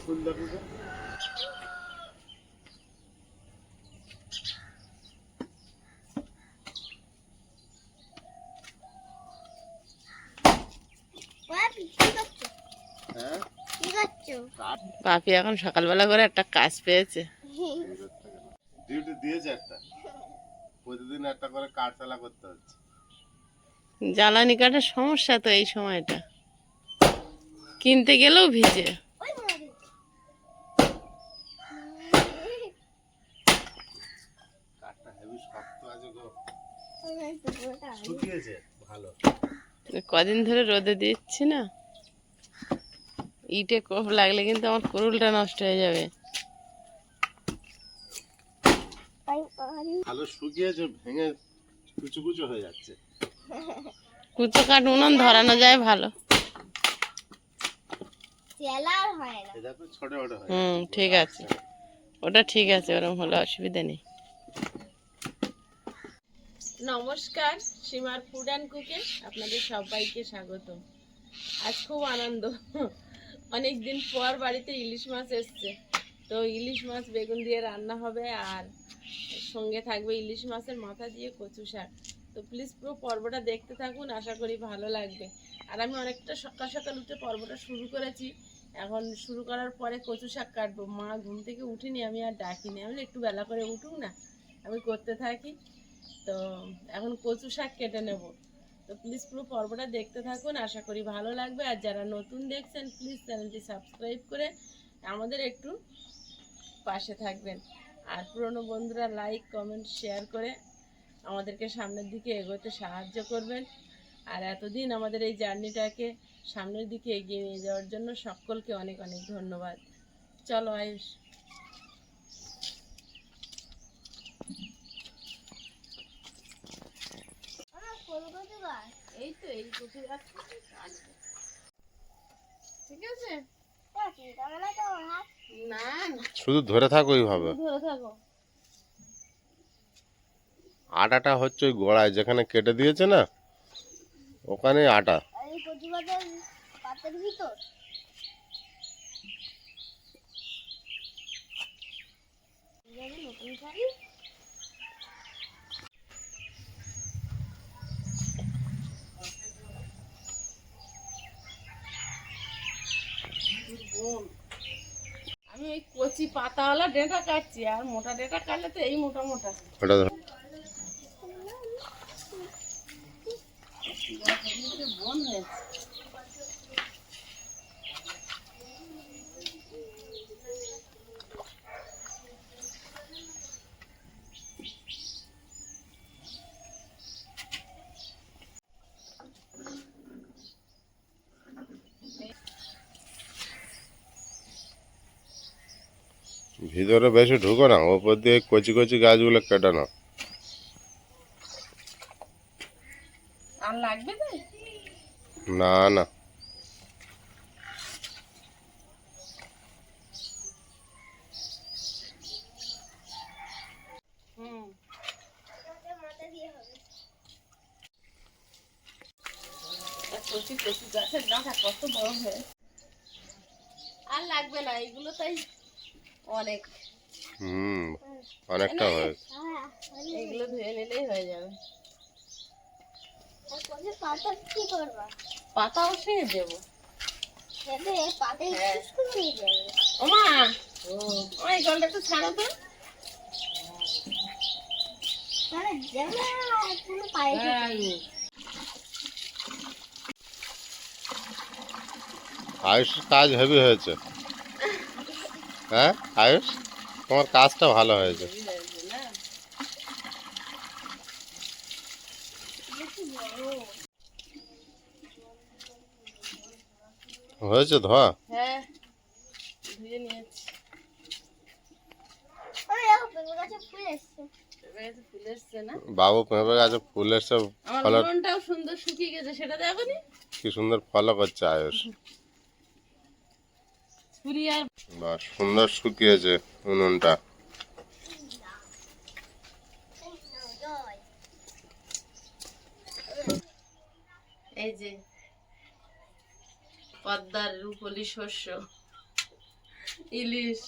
ফুল দেখো তো। পাপি এখন সকালবেলা করে একটা কাজ পেয়েছে। ডিউটি দিয়েছে একটা, প্রতিদিন একটা করে কাঠ চালা করতে হচ্ছে। জ্বালানি কাঠের সমস্যা তো এই সময়টা, কিনতে গেলেও ভিজে। কাঠটা হেভি শক্ত আছে গো, শুকিয়েছে ভালো। কদিন ধরে রোদে দিচ্ছি না, ইটে কোপ লাগলে কিন্তু আমার কুরুলটা নষ্ট হয়ে যাবে। ভালো শুকিয়েছে, ভেঙে কুচু কুচু হয়ে যাচ্ছে। কুচো কাঠ উনুন ধরানো যায় ভালো। ছোট ছোট হয়। ঠিক আছে, ওটা ঠিক আছে, ওরকম হলে অসুবিধা নেই। নমস্কার, সীমার ফুড অ্যান্ড কুকে আপনাদের সবাইকে স্বাগত। আজ খুব আনন্দ, অনেকদিন পর বাড়িতে ইলিশ মাছ এসছে। তো ইলিশ মাছ বেগুন দিয়ে রান্না হবে, আর সঙ্গে থাকবে ইলিশ মাছের মাথা দিয়ে কচু শাক। তো প্লিজ পুরো পর্বটা দেখতে থাকুন, আশা করি ভালো লাগবে। আর আমি অনেকটা সকাল সকাল উঠে পর্বটা শুরু করেছি। এখন শুরু করার পরে কচু শাক কাটবো। মা ঘুম থেকে উঠিনি, আমি আর ডাকিনি, আমি একটু বেলা করে উঠুক না, আমি করতে থাকি। তো এখন কচু শাক কেটে নেব। তো প্লিজ পুরো পর্বটা দেখতে থাকুন, আশা করি ভালো লাগবে। আর যারা নতুন দেখছেন প্লিজ চ্যানেলটি সাবস্ক্রাইব করে আমাদের একটু পাশে থাকবেন। আর পুরনো বন্ধুরা লাইক কমেন্ট শেয়ার করে আমাদেরকে সামনের দিকে এগোতে সাহায্য করবেন। আর এতদিন আমাদের এই জার্নিটাকে সামনের দিকে এগিয়ে নিয়ে যাওয়ার জন্য সকলকে অনেক অনেক ধন্যবাদ। চলো আয়ুষ। এই তো এই কচু গাছ ঠিক আছে, না না শুধু ধরে থাকো ওইভাবে। ধরে থাকো। আটাটা হচ্ছে ওই গোড়ায় যেখানে কেটে দিয়েছে না, ওখানে আটা। আমি ওই কচি পাতাওয়ালা ডেটা কাটছি, আর মোটা ডেটা কাটলে তো এই মোটা মোটা। ওটা বন হয়েছে। ভিতরে বেশি ঢুকো না, ওপর দিয়ে কচি কচি গাছগুলো কেটে নাও। আর লাগবে তো? না না, কচি কচি গাছের ডাঁটা কত বড় হয়ে। আর লাগবে না এগুলো, তাই অনেক। অনেকটা হয়েছে। এগুলো ধুয়ে নিলেই হয়ে যাবে। পাতা বসিয়ে দেবো। ওমা, ওই জলটা একটু ছাড়ো তো। আয়ুষের কাজ হেভি হয়েছে। হ্যাঁ আয়ুষ, তোমার কাজটা ভালো হয়েছে। হয়েছে ধোয়া? হ্যাঁ, ধুয়ে নিয়েছি। বাবু পেঁপে গাছে ফুল এসছে, ফল সুন্দর শুকিয়ে গেছে, সেটা দেখো নি কি সুন্দর ফল করছে আয়ুষ। বা সুন্দর শুকিয়েছে উনুনটা। এই যে পদ্মার রূপলি শস্য, ইলিশ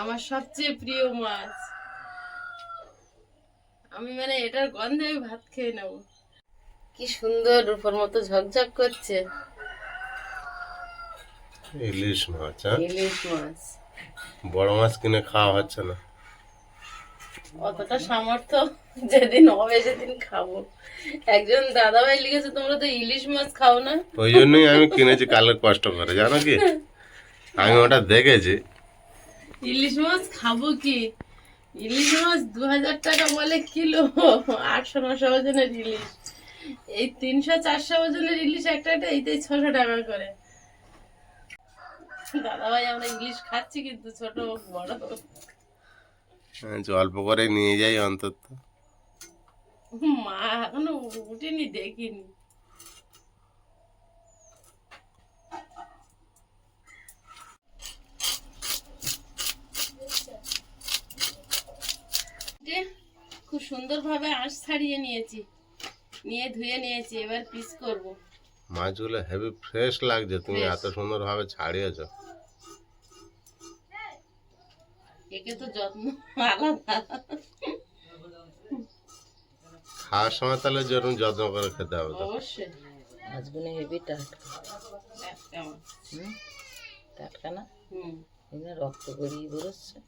আমার সবচেয়ে প্রিয় মাছ। আমি মানে এটার গন্ধে আমি ভাত খেয়ে নেব। কি সুন্দর রূপোর মতো ঝকঝক করছে ইলিশ মাছ, হ্যাঁ? ইলিশ মাছ। বড় মাছ কিনে খাওয়া হচ্ছে না। অতটা সামর্থ্য যেদিন হবে সেদিন খাবো। একজন দাদাভাই লিখেছে তোমরা তো ইলিশ মাছ খাও না। ওই জন্যই আমি কিনেছি কালকে কষ্ট করে, জানো কি? আমি ওটা দেখেছি। ইলিশ মাছ খাবো কি? ইলিশ মাছ 2000 টাকা বলে কিলো। 800-900 ওজনের ইলিশ, এই 300-400 ওজনের ইলিশ একটা একটা এইটাই 600 টাকা করে। দাদাভাই আমরা ইলিশ খাচ্ছি কিন্তু ছোট হোক বড় হোক। অল্প করে নিয়ে যাই অন্তত। মা এখনো উঠেনি, দেখিনি। খুব সুন্দর ভাবে আঁশ ছাড়িয়ে নিয়েছি, নিয়ে ধুয়ে নিয়েছি, এবার পিস করব। মাছগুলো হেভি ফ্রেশ লাগছে, তুমি Fresh। এত সুন্দর ভাবে ছাড়িয়েছো। একে তো যত্ন আলাদা। খাওয়ার সময় তাহলে যেরকম যত্ন করে খেতে হবে তো। অবশ্যই। মাছগুলো হেভি টাটকা। টাটকা মাছ। টাটকা না? হুম। এগুলো রক্ত গড়িয়ে বেরোচ্ছে।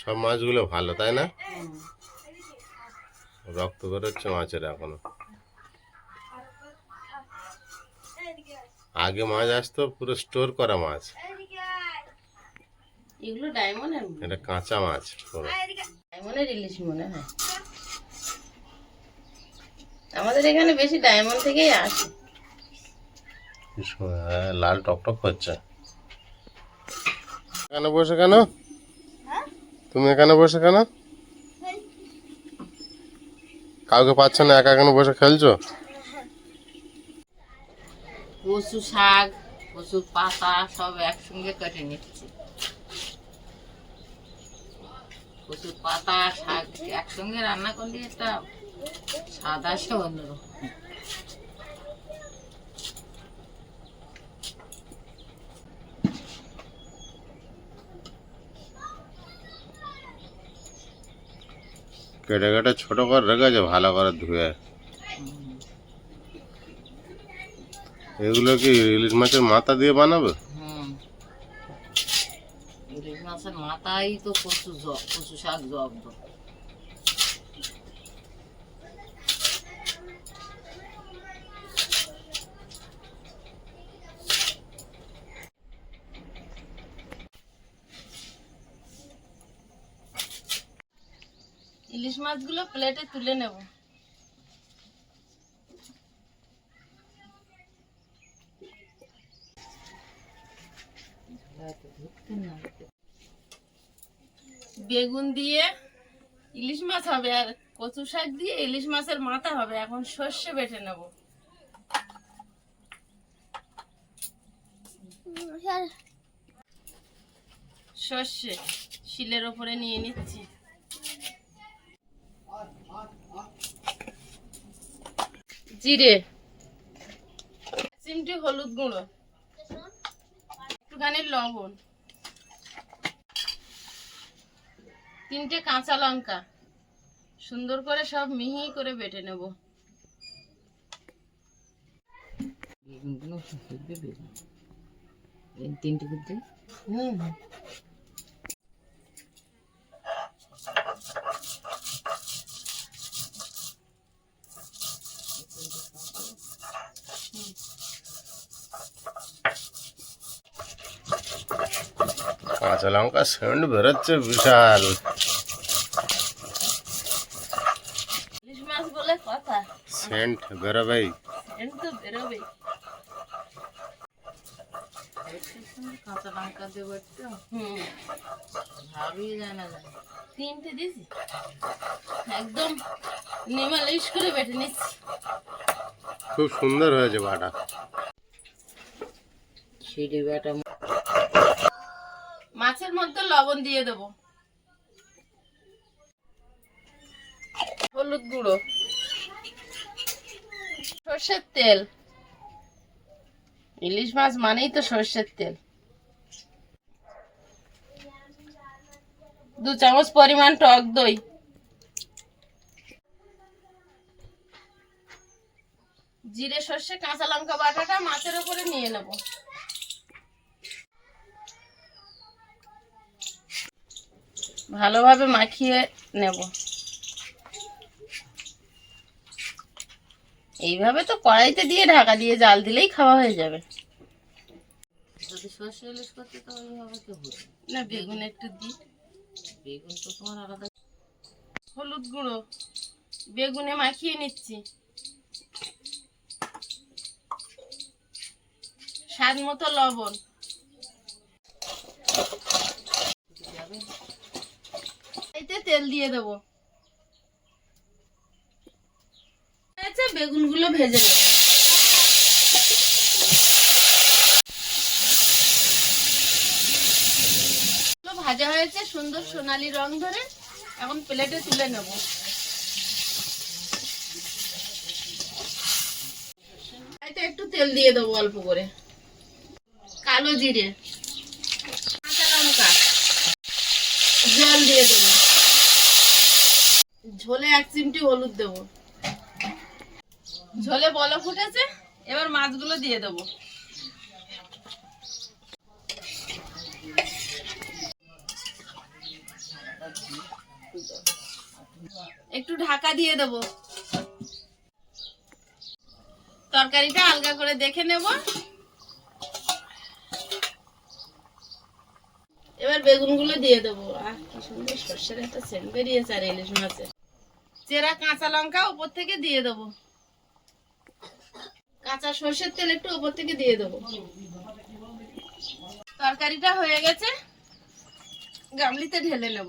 সব মাছগুলো ভালো, তাই না? হুম। রক্ত বেরোচ্ছে মাছের এখনো। আগে মাছ আসতো পুরো স্টোর করা মাছ, এগুলো ডায়মন্ডের। এটা কাঁচা মাছ পুরো। ডায়মন্ডের ইলিশ মনে হয়। আমাদের এখানে বেশি ডায়মন্ড থেকেই আসে। হ্যাঁ, লাল টকটক করছে। এখানে বসে কেন? তুমি এখানে বসে কেন? কাউকে পাচ্ছ না, একা এখানে বসে খেলছো? কচু শাক, কচুর পাতা সব একসঙ্গে কেটে নিচ্ছি। কচুর পাতা শাক একসঙ্গে রান্না করলে একটা স্বাদ আসে অন্যরকম। কেটে কেটে ছোট করে রেখেছে, ভালো করে ধুয়ে। এগুলো কি ইলিশ মাছের মাথা দিয়ে বানাবে? ইলিশ মাছের মাথায় তো কচু শাক জব্দ। ইলিশ মাছগুলো প্লেটে তুলে নেব। বেগুন দিয়ে ইলিশ মাছ হবে আর কচু শাক দিয়ে ইলিশ মাছের মাথা হবে। এখন সর্ষে বেটে নেব। সর্ষে শিলের ওপরে নিয়ে নিচ্ছি। জিরে, চিমটি হলুদ গুঁড়ো, একটুখানি লবণ, 3টে কাঁচা লঙ্কা সুন্দর করে সব মিহি করে বেটে নেব। বেগুনগুলো হেভি বেগুন। এই 3টে করতে। হুম। কাঁচা লঙ্কা সেন্ট বেরোচ্ছে বিশাল। ইলিশ মাছ বলে কথা, সেন্ট বেরোবেই। সেন্ট তো বেরোবে। কাঁচা লঙ্কা দেবো একটু, হুম। ভাবিয়ে যায় না যায়। 3টে দিছি, একদম নিমালিশ করে বেটে নিচ্ছি। খুব সুন্দর হয়েছে বাটা। সিঁড়ি বাটা। মাছের মধ্যে লবণ দিয়ে দেবো। হলুদ গুঁড়ো, সর্ষের তেল, ইলিশ মাছ মানেই তো সর্ষের তেল, 2 চামচ পরিমাণ টক দই, জিরে সর্ষে কাঁচা লঙ্কা বাটাটা মাছের উপরে নিয়ে নেব। ভালোভাবে মাখিয়ে নেব। এইভাবে তো কড়াইতে দিয়ে ঢাকা দিয়ে জাল দিলেই খাওয়া হয়ে যাবে। যদি সর্ষে ইলিশ করতে তো ওইভাবে তো হতো না, বেগুন একটু দিই। বেগুন তো তোমার আলাদা। হলুদ গুঁড়ো বেগুনে মাখিয়ে নিচ্ছি। স্বাদ মতো লবণ। এতে তেল দিয়ে দেবো। বেগুনগুলো ভেজে নেব। ভাজা হয়েছে, সুন্দর সোনালী রং ধরে। এখন প্লেটে তুলে নেব। এতে একটু তেল দিয়ে দেবো অল্প করে। কালো জিরে, কাঁচা লঙ্কা, জল দিয়ে দেবো। ঝোলে 1 চিমটি হলুদ দেবো। ঝোলে বলক ফুটেছে, এবার মাছগুলো দিয়ে দেবো। একটু ঢাকা দিয়ে দেবো। তরকারিটা আলগা করে দেখে নেব। এবার বেগুনগুলো দিয়ে দেবো। কি সুন্দর সর্ষের একটা সেন্ট বেরিয়েছে আর ইলিশ মাছের। চেরা কাঁচা লঙ্কা উপর থেকে দিয়ে দেবো। কাঁচা সর্ষের তেল একটু উপর থেকে দিয়ে দেবো। তরকারিটা হয়ে গেছে, গামলিতে ঢেলে নেব।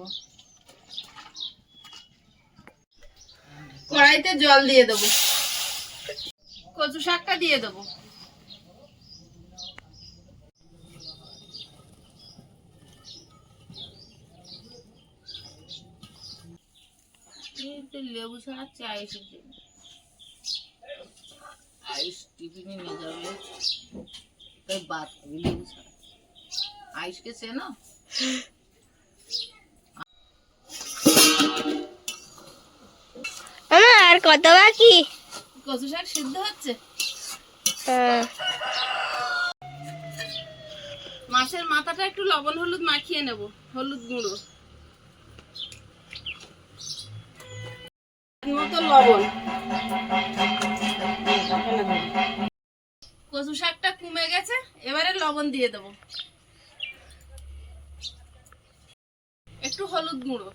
কড়াইতে জল দিয়ে দেবো। কচু শাকটা দিয়ে দেবো। একটু লেবু ছাড়াচ্ছি আইসের জন্য। আইস টিফিনে নিয়ে যাবে তাই বাদ লেবু ছাড়া। আইসকে চেনো? আর কত বাকি? কচু শাক সিদ্ধ হচ্ছে। মাছের মাথাটা একটু লবণ হলুদ মাখিয়ে নেব। হলুদ গুঁড়ো, মতো লবণ। কচু শাকটা কমে গেছে, এবারে লবণ দিয়ে দেবো। একটু হলুদ গুঁড়ো,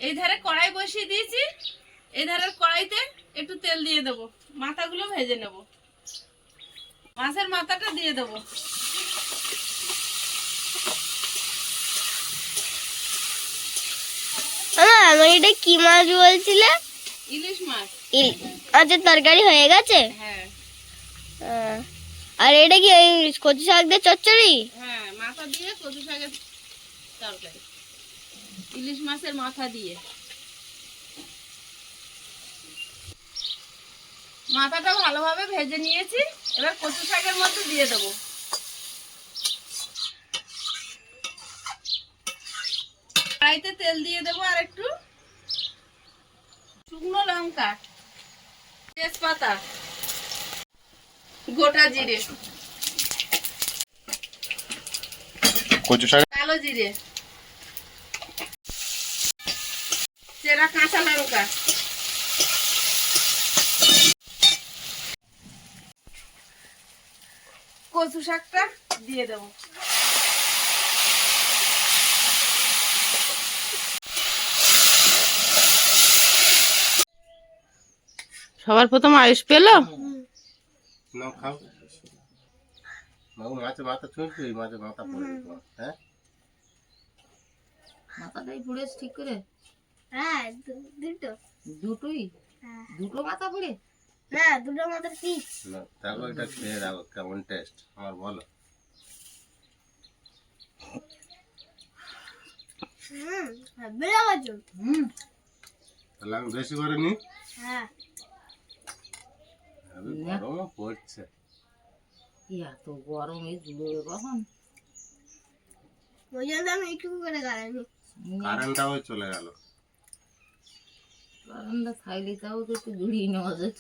এই ধারে কড়াই বসিয়ে দিয়েছি। এই ধারের কড়াইতে একটু তেল দিয়ে দেবো। মাথাগুলো ভেজে নেব। মাছের মাথাটা দিয়ে দেবো। আমার এটা কি মাছ বলছিলে? ইলিশ মাছ। মাছের তরকারি হয়ে গেছে? হ্যাঁ আর এটা কি ওই কচু শাক দিয়ে চচ্চড়ি? হ্যাঁ, মাথা দিয়ে কচু শাকের তরকারি। ইলিশ মাছের মাথা দিয়ে। মাথাটা ভালোভাবে ভেজে নিয়েছি। এবার কচু শাকের মধ্যে দিয়ে দেবো। কড়াইতে তেল দিয়ে দেবো আর একটু। শুকনো লঙ্কা, তেজপাতা, গোটা জিরে, কচু শাক, কালো জিরে, চেরা কাঁচা লঙ্কা, কচু শাকটা দিয়ে দেবো। সবার প্রথম আয়ুষ পেলো। নাও খাও। বাবু মাছের মাথা ছুঁয়েছি, মাছের মাথা পড়ে গেছে। হ্যাঁ, মাথাটাই পুড়েছে ঠিক করে? হ্যাঁ, দুটো। দুটোই? দুটো মাথা পুড়ে? না, দুটো মাথার পিস। না তারপর এটা খেয়ে দেখো কেমন টেস্ট আমার, বলো। বেলা বাজুন। তাহলে আমি বেশি করে নিই। হ্যাঁ আমি গরমও পড়ছে। এত গরমে জুড়ে কখন ওই জন্য আমি একটু করে গাড়ানি। কারেন্টটাও চলে গেল। বারান্দা থাকলে তাও তো একটু ঘুরিয়ে নেওয়া যেত,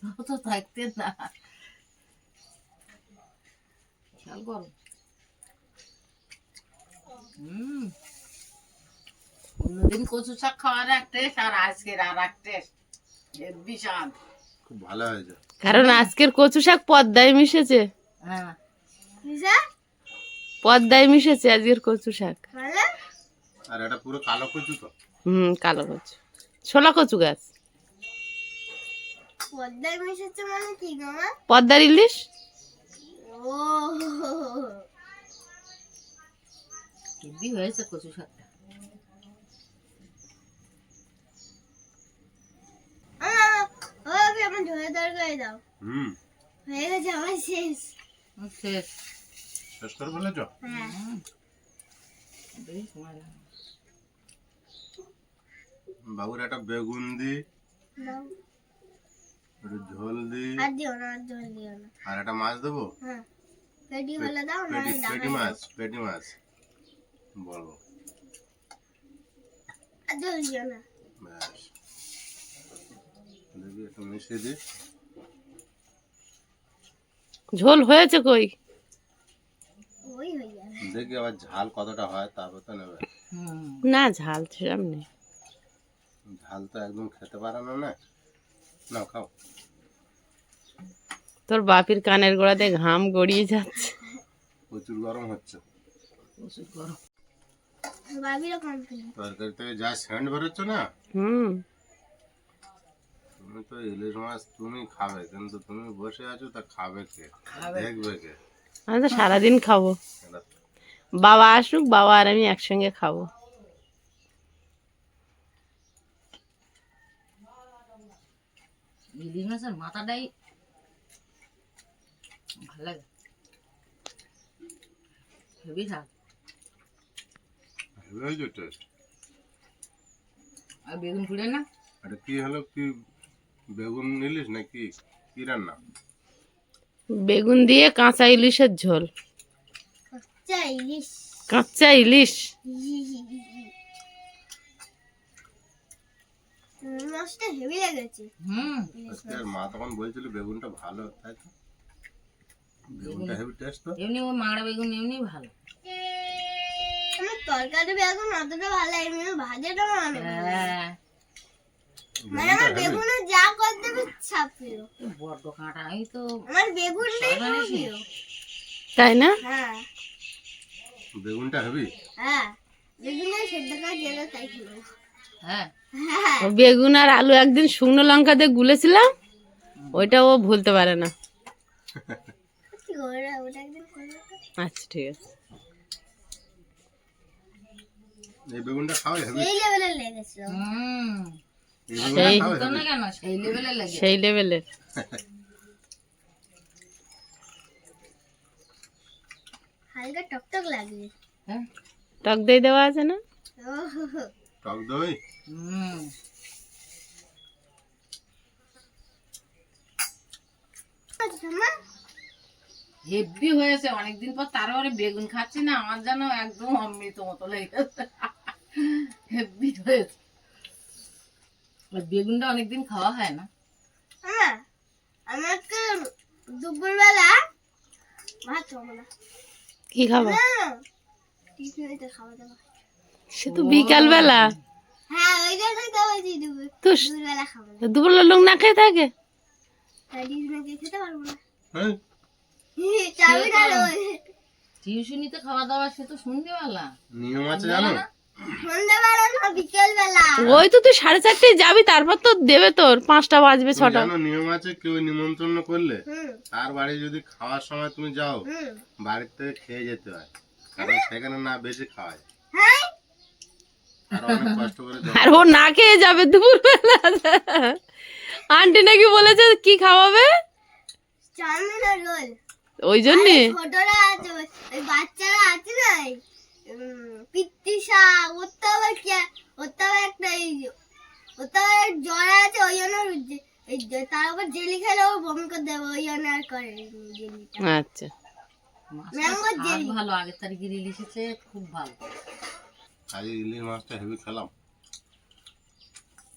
তাও তো থাকতে না। খেয়াল করো। অন্যদিন কচু শাক খাওয়ার এক টেস্ট আর আজকের আর এক টেস্ট, হেব্বি স্বাদ। খুব ভালো হয়েছে। কারণ আজকের কচু শাক পদ্মায় মিশেছে, হ্যাঁ পদ্মায় মিশেছে আজকের কচু শাক। মানে আর এটা পুরো কালো কচু তো। কালো কচু, ছোলা কচু গাছ, পদ্মায় মিশেছে মানে কি গো মা? পদ্মার ইলিশ। ও হেব্বি হয়েছে কচু শাকটা। ওকে আমার ঝোলের তরকারি দাও। হয়ে গেছে আমার শেষ। শেষ। শেষ করে বলেছ? হ্যাঁ বেশ সময় লাগে। বাবুর একটা বেগুন দি, দাও। একটু ঝোল দি, আর দিও না, আর ঝোল দিও না। আর একটা মাছ দেবো। হ্যাঁ পেটি হলে দাও না। পেটি মাছ, পেটি মাছ বলবো। আর ঝোল দিও না। ব্যাস, দেখি একটু মিশিয়ে দি। ঝোল হয়েছে কই? ওই হয়ে যাবে। দেখি আবার ঝাল কতটা হয়, তারপর তো নেবে। না ঝাল সেরম নেই। ঝাল তো একদম খেতে পারে না। না খাও। তোর বাপির কানের গোড়াতে ঘাম গড়িয়ে যাচ্ছে। প্রচুর গরম হচ্ছে। প্রচুর গরম। বাবিরও কমপ্লিট। তরকারি থেকে যা সেন্ট বেরোচ্ছে না, তুমি তো ইলিশ মাছ তুমি খাবে, কিন্তু তুমি বসে আছো তা খাবে কে, দেখবে কে? আমি তো সারাদিন খাবো। এটা বাবা আসুক, বাবা আর আমি একসঙ্গে খাবো। ইলিশ মাছের মাথাটাই ভালো লাগে, হেবি স্বাদ। হেভি হয়েছে টেস্ট। আর বেগুন ফুলে না, এটা কি হলো, কি বেগুন ইলিশ নাকি কি রান্না? বেগুন দিয়ে কাঁচা ইলিশের ঝোল। আচ্ছা ইলিশ। কাঁচা ইলিশ। মাছটা হেভি লেগেছে। আজকে আর মা তখন বলছিল বেগুনটা ভালো, তাই তো? বেগুনটা হেভি টেস্ট তো। এমনি ও মাংড়া বেগুন এমনি ভালো। আমার তরকারি বেগুন অতটা ভালো লাগেনি, ভাজাটা মানে হ্যাঁ, মানে আমার বেগুনে যা করতে হবে ছাপিও। বড্ড কাঁটা, আমি তো আমার বেগুনটাই প্রিয়। তাই না? হ্যাঁ বেগুনটা হেভি। হ্যাঁ বেগুনের সেদ্ধ করে গেলে তাই ছিল। হ্যাঁ হ্যাঁ ও বেগুন আর আলু একদিন শুকনো লঙ্কা দিয়ে গুলেছিলাম, ওইটা ও ভুলতে পারে না। কি করে ওটা একদিন করবে তো? আচ্ছা ঠিক আছে। এই বেগুনটা খাও হেভি। এই লেভেলের লেগেছিল। এই বেগুনটা খাও তো না হেভি। কেন সেই লেভেলে লাগে। সেই লেভেলের। হালকা টকটক লাগবে। হ্যাঁ, টক দই দেওয়া আছে না? ওহো টক দই। আচ্ছা হেব্বি হয়েছে। অনেকদিন পর তারপরে বেগুন খাচ্ছি না, আমার যেন একদম অমৃত মতো লেগেছে। হেব্বি হয়েছে। আর বেগুনটা অনেকদিন খাওয়া হয় না। মা আমাকে দুপুরবেলা ভাত খাবো না। কি খাবো? টিফিনেতে খাওয়া দাওয়া। সে তো বিকাল বেলা। হ্যাঁ ওই জন্যই তো বলছি দুপুরবেলা খাবো না। দুপুরবেলা লোক না খেয়ে থাকে। তাই টিফিনে খেতে পারবো না। হ্যাঁ, চাবি না রোজ। টিউশনিতে খাওয়া দাওয়া সে তো সন্ধ্যেবেলা। নিয়ম আছে জানো? সন্ধ্যাবেলা না বিকেলবেলা। ওই তো তুই 4:30 যাবি, তারপর তো দেবে তোর 5টা বাজবে, তুমি 6টা। জানো নিয়ম আছে, কেউ নিমন্ত্রণ করলে হুম তার বাড়ি যদি খাওয়ার সময় তুমি যাও, হুম বাড়ির থেকে খেয়ে যেতে হয়, কারণ সেখানে না বেশি খাওয়ায়। হ্যাঁ আর অনেক কষ্ট করে আর ও না খেয়ে যাবে দুপুরবেলা। আন্টি নাকি বলেছে কি খাওয়াবে, চাউমিন আর রোল। ওই জন্যে। ছোটরা আছে ওই বাচ্চারা আছে না পিত্তিসা, ও তার উপর জেলি খেলেও বমি করে দেবো ওই জন্য আর করে জেলিটা। আচ্ছা ম্যাঙ্গো আর জেলি ভালো, আগের তারিখের ইলিশ এসে খুব ভালো। আজকে ইলিশ মাছটা হেভি খেলাম।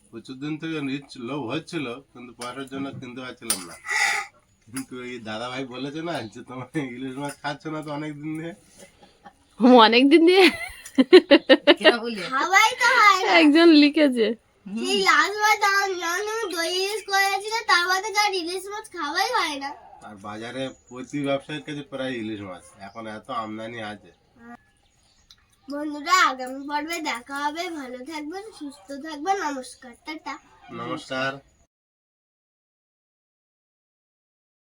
প্রচুর দিন থেকে লোভ হচ্ছিল, কিন্তু পয়সার জন্য কিনতে পারছিলাম না। কিন্তু এই দাদা ভাই বলেছে না যে তোমার ইলিশ মাছ খাচ্ছ না তো অনেক দিন দিয়ে। অনেক দিন দিয়ে কেন বলি খাওয়াই তো হয় না। একজন লিখেছে। সেই লাস্ট বার যখন তুমি দই ইলিশ করেছিলে তার বাদে আর ইলিশ মাছ খাওয়াই হয় না। আর বাজারে প্রতি ব্যবসায়ীর কাছে প্রায় ইলিশ মাছ, এখন এত আমদানি আছে। বন্ধুরা আগামী পর্বে দেখা হবে, ভালো থাকবেন, সুস্থ থাকবেন, নমস্কার, টাটা। নমস্কার।